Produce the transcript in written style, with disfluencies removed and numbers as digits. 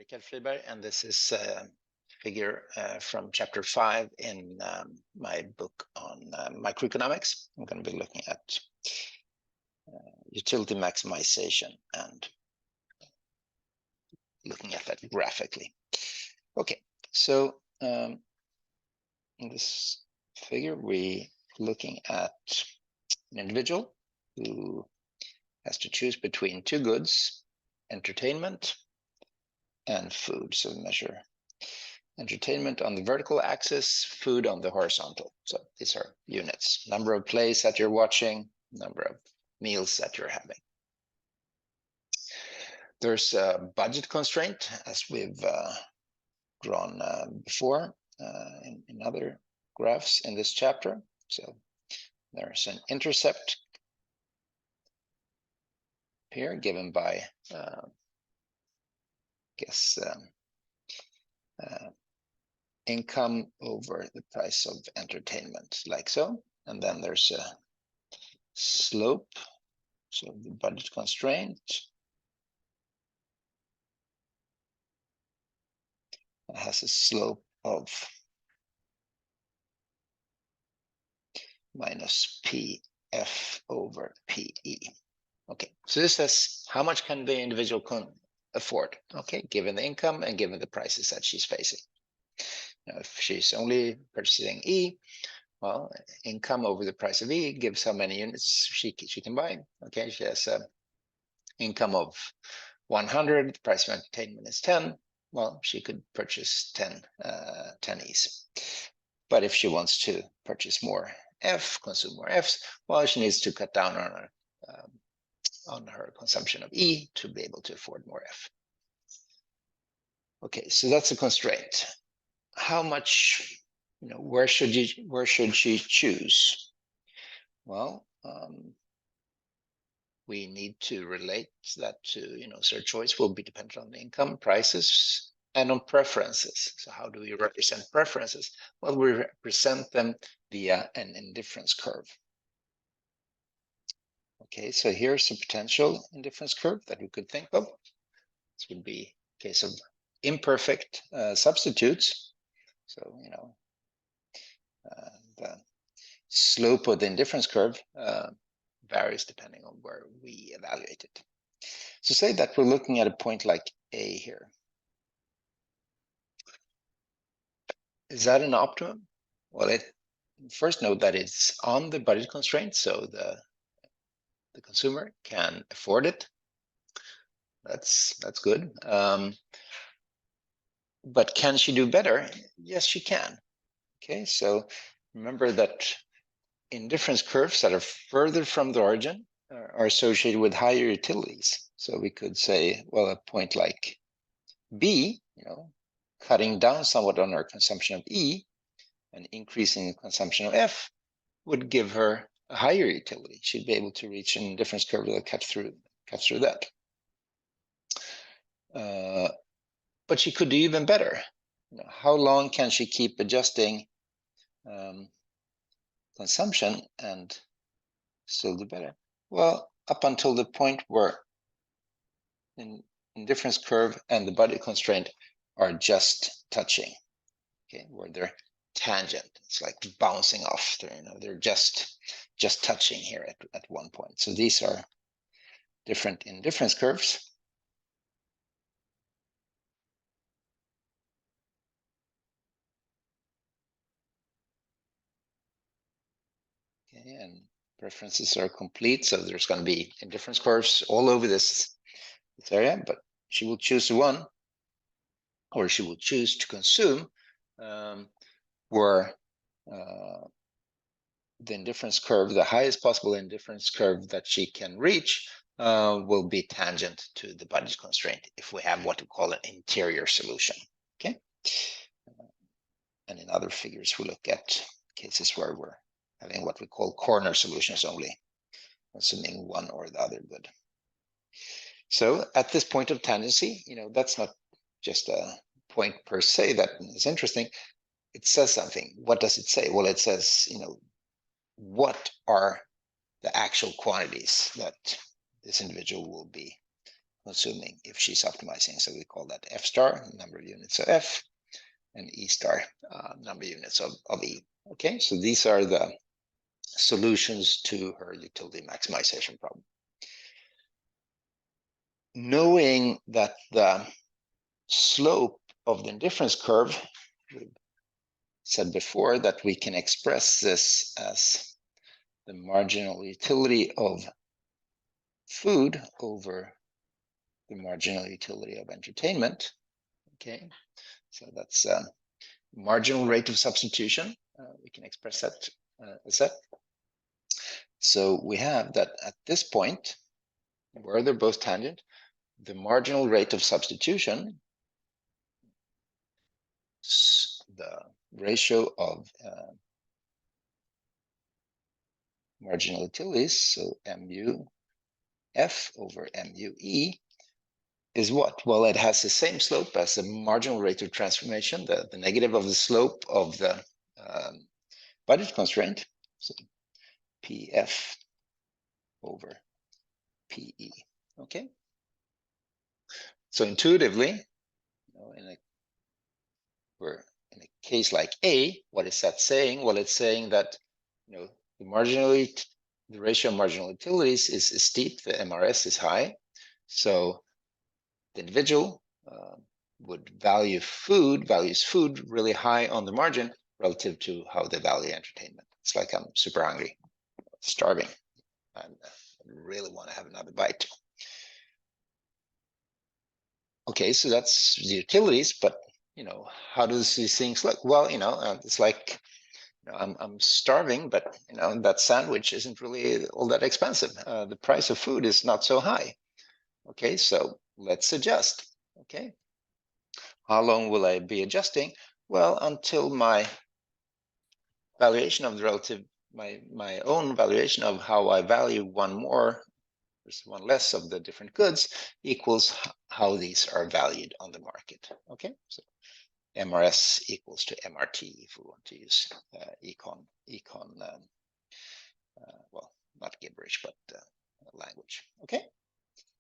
Richard Friberg, and this is a figure from chapter 5 in my book on microeconomics. I'm going to be looking at utility maximization and looking at that graphically. Okay, so in this figure, we're looking at an individual who has to choose between two goods, entertainment and food. So measure entertainment on the vertical axis, food on the horizontal. So these are units, number of plays that you're watching, number of meals that you're having. There's a budget constraint, as we've drawn before in other graphs in this chapter. So there's an intercept here given by, income over the price of entertainment, like so. And then there's a slope, so the budget constraint has a slope of minus PF over PE. Okay, so this says how much can the individual afford, okay, given the income and given the prices that she's facing. Now, if she's only purchasing E, well, income over the price of E gives how many units she can buy. Okay, she has an income of 100, the price of entertainment is 10. Well, she could purchase 10 E's. But if she wants to purchase more F, consume more Fs, well, she needs to cut down on her consumption of E to be able to afford more F. Okay, so that's a constraint. How much, where should she choose? Well, we need to relate that to, so her choice will be dependent on the income, prices, and on preferences. So how do we represent preferences? Well, we represent them via an indifference curve. Okay, so here's a potential indifference curve that we could think of. This would be a case of imperfect substitutes. So, the slope of the indifference curve varies depending on where we evaluate it. So say that we're looking at a point like A here. Is that an optimum? Well, first note that it's on the budget constraint, so the consumer can afford it. That's good. But can she do better? Yes, she can. Okay, so remember that indifference curves that are further from the origin are associated with higher utilities. So we could say, well, a point like B, cutting down somewhat on our consumption of E and increasing the consumption of F would give her a higher utility. She'd be able to reach an indifference curve that cuts through that. But she could do even better. How long can she keep adjusting consumption and still do better? Well, up until the point where indifference curve and the budget constraint are just touching, okay, where they're tangent. It's like bouncing off. They're just touching here at one point. So these are different indifference curves. Okay, and preferences are complete, so there's going to be indifference curves all over this area, but she will choose one, or she will choose to consume where the indifference curve, the highest possible indifference curve that she can reach, will be tangent to the budget constraint if we have what we call an interior solution. Okay, and in other figures we look at cases where we're having what we call corner solutions only, assuming one or the other good. So at this point of tangency, that's not just a point per se that is interesting. It says something. What does it say? Well, it says, what are the actual quantities that this individual will be consuming if she's optimizing. So we call that F star, number of units of F, and E star, number of units of E. Okay, so these are the solutions to her utility maximization problem. Knowing that the slope of the indifference curve, we said before that we can express this as the marginal utility of food over the marginal utility of entertainment. Okay, so that's marginal rate of substitution. We can express that as that. So we have that at this point, where they're both tangent, the marginal rate of substitution, the ratio of marginal utilities, so mu f over mu e, is what? Well, it has the same slope as the marginal rate of transformation, the negative of the slope of the budget constraint, so pf over pe. Okay, so intuitively, in a case like A, what is that saying? Well, it's saying that the ratio of marginal utilities is steep, the MRS is high, so the individual values food really high on the margin relative to how they value entertainment. It's like I'm super hungry, starving, and I really want to have another bite. Okay, so that's the utilities, but how does these things look? Well, it's like I'm starving, but that sandwich isn't really all that expensive. The price of food is not so high. Okay, so let's adjust. Okay, how long will I be adjusting? Well, until my valuation of the relative, my own valuation of how I value one more versus one less of the different goods equals how these are valued on the market. Okay, so MRS equals to MRT if we want to use econ, well, not gibberish, but language. Okay.